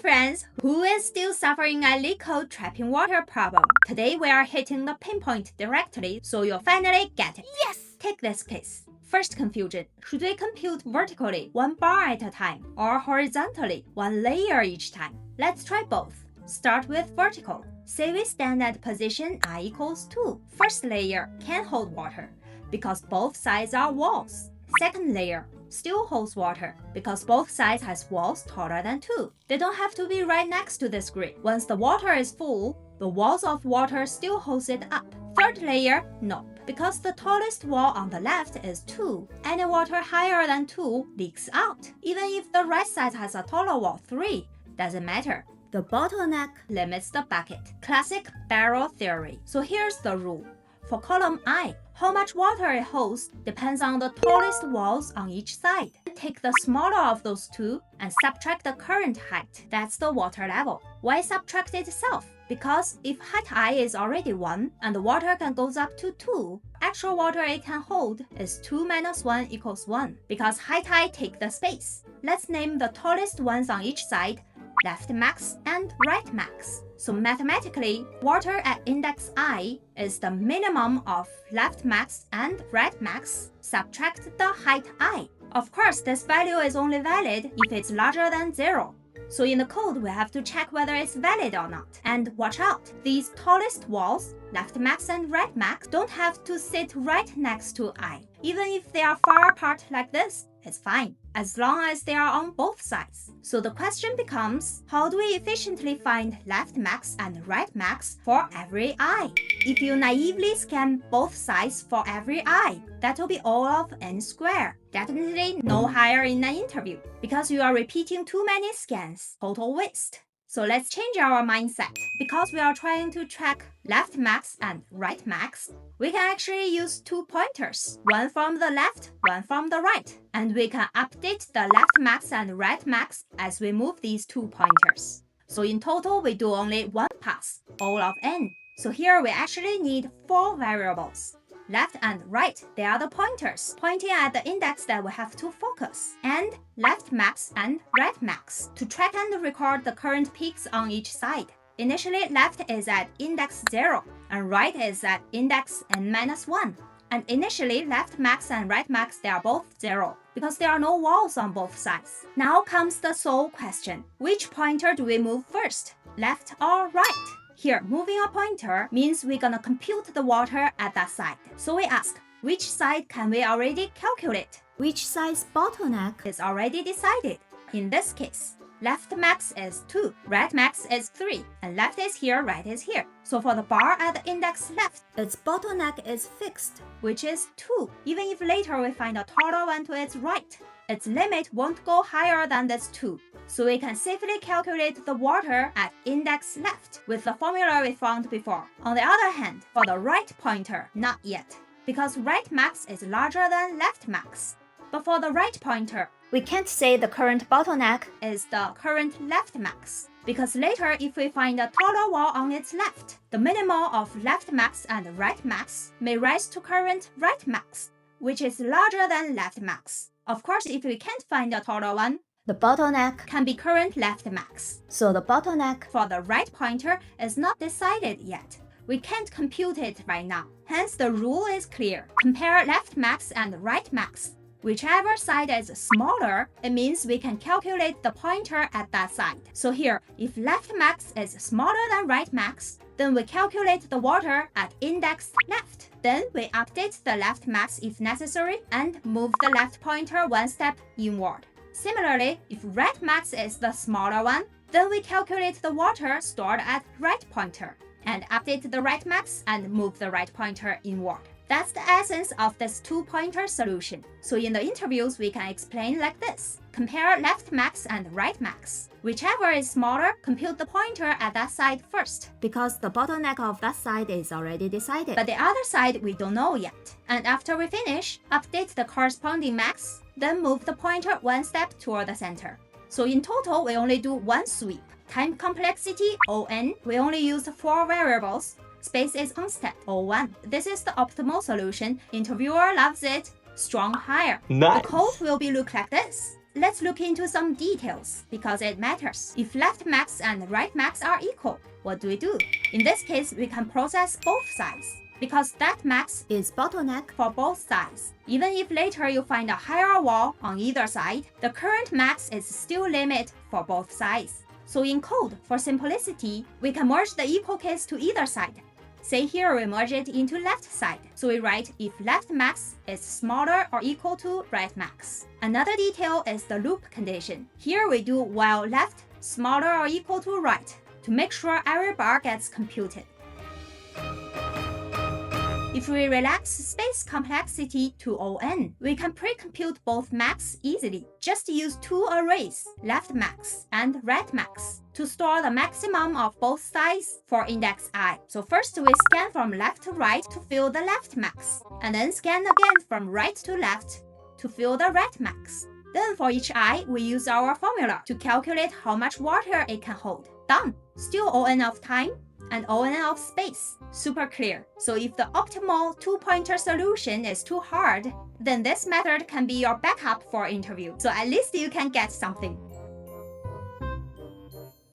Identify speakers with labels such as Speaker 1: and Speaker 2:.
Speaker 1: friends, who is still suffering a Leetcode trapping water problem? Today we are hitting the pinpoint directly, so you'll finally get it.
Speaker 2: Yes!
Speaker 1: Take this case. First confusion, should we compute vertically, one bar at a time, or horizontally, one layer each time? Let's try both. Start with vertical. Say we stand at position I equals 2. First layer can hold water, because both sides are walls. Second layer still holds water, because both sides has walls taller than 2. They don't have to be right next to this grid. Once the water is full, the walls of water still holds it up. Third layer, no, because the tallest wall on the left is 2. Any water higher than 2 leaks out. Even if the right side has a taller wall, 3, doesn't matter. The bottleneck limits the bucket. Classic barrel theory. So here's the rule. For column I, how much water it holds depends on the tallest walls on each side. Take the smaller of those two and subtract the current height. That's the water level. Why subtract itself? Because if height I is already 1 and the water can goes up to 2, actual water it can hold is 2 minus 1 equals 1, because height I take the space. Let's name the tallest ones on each side left max and right max. So mathematically, water at index I is the minimum of left max and right max. Subtract the height I. Of course, this value is only valid if it's larger than 0. So in the code, we have to check whether it's valid or not. And watch out, these tallest walls, left max and right max, don't have to sit right next to I. Even if they are far apart like this, it's fine, as long as they are on both sides. So the question becomes, how do we efficiently find left max and right max for every I? If you naively scan both sides for every I, that will be all of n squared. Definitely no higher in an interview, because you are repeating too many scans. Total waste. So let's change our mindset. Because we are trying to track left max and right max, we can actually use 2 pointers, one from the left, one from the right. And we can update the left max and right max as we move these 2 pointers. So in total, we do only 1 pass, all of n. So here we actually need 4 variables. Left and right, they are the pointers, pointing at the index that we have to focus. And left max and right max, to track and record the current peaks on each side. Initially, left is at index 0, and right is at index n-1. And initially, left max and right max, they are both 0, because there are no walls on both sides. Now comes the sole question. Which pointer do we move first, left or right? Here, moving a pointer means we're gonna compute the water at that side. So we ask, which side can we already calculate? Which side's bottleneck is already decided. In this case, left max is 2, right max is 3, and left is here, right is here. So for the bar at the index left, its bottleneck is fixed, which is 2. Even if later we find a taller one to its right, its limit won't go higher than this 2. So we can safely calculate the water at index left with the formula we found before. On the other hand, for the right pointer, not yet, because right max is larger than left max. But for the right pointer, we can't say the current bottleneck is the current left max, because later if we find a taller wall on its left, the minimal of left max and right max may rise to current right max, which is larger than left max. Of course, if we can't find a taller one, the bottleneck can be current left max. So the bottleneck for the right pointer is not decided yet. We can't compute it right now. Hence, the rule is clear. Compare left max and right max. Whichever side is smaller, it means we can calculate the pointer at that side. So here, if left max is smaller than right max, then we calculate the water at index left. Then we update the left max if necessary and move the left pointer 1 step inward. Similarly, if right max is the smaller one, then we calculate the water stored at right pointer and update the right max and move the right pointer inward. That's the essence of this 2-pointer solution. So in the interviews, we can explain like this. Compare left max and right max. Whichever is smaller, compute the pointer at that side first, because the bottleneck of that side is already decided. But the other side, we don't know yet. And after we finish, update the corresponding max, then move the pointer 1 step toward the center. So in total, we only do 1 sweep. Time complexity, O(n), we only use 4 variables. Space is constant, O1. This is the optimal solution. Interviewer loves it. Strong hire.
Speaker 3: Nice.
Speaker 1: The code will be look like this. let's look into some details because it matters. If left max and right max are equal, what do we do? In this case, we can process both sides, because that max is bottleneck for both sides. Even if later you find a higher wall on either side, the current max is still limit for both sides. So in code, for simplicity, we can merge the equal case to either side. Say here we merge it into left side, so we write if left max is smaller or equal to right max. Another detail is the loop condition. Here we do while left smaller or equal to right to make sure every bar gets computed. If we relax space complexity to O(n), we can pre-compute both max easily. Just use two arrays, left max and right max, to store the maximum of both sides for index I. So first we scan from left to right to fill the left max, and then scan again from right to left to fill the right max. Then for each I, we use our formula to calculate how much water it can hold. Done! Still O(n) of time and O(n) of space. Super clear. So if the optimal two-pointer solution is too hard, then this method can be your backup for interview. So at least you can get something.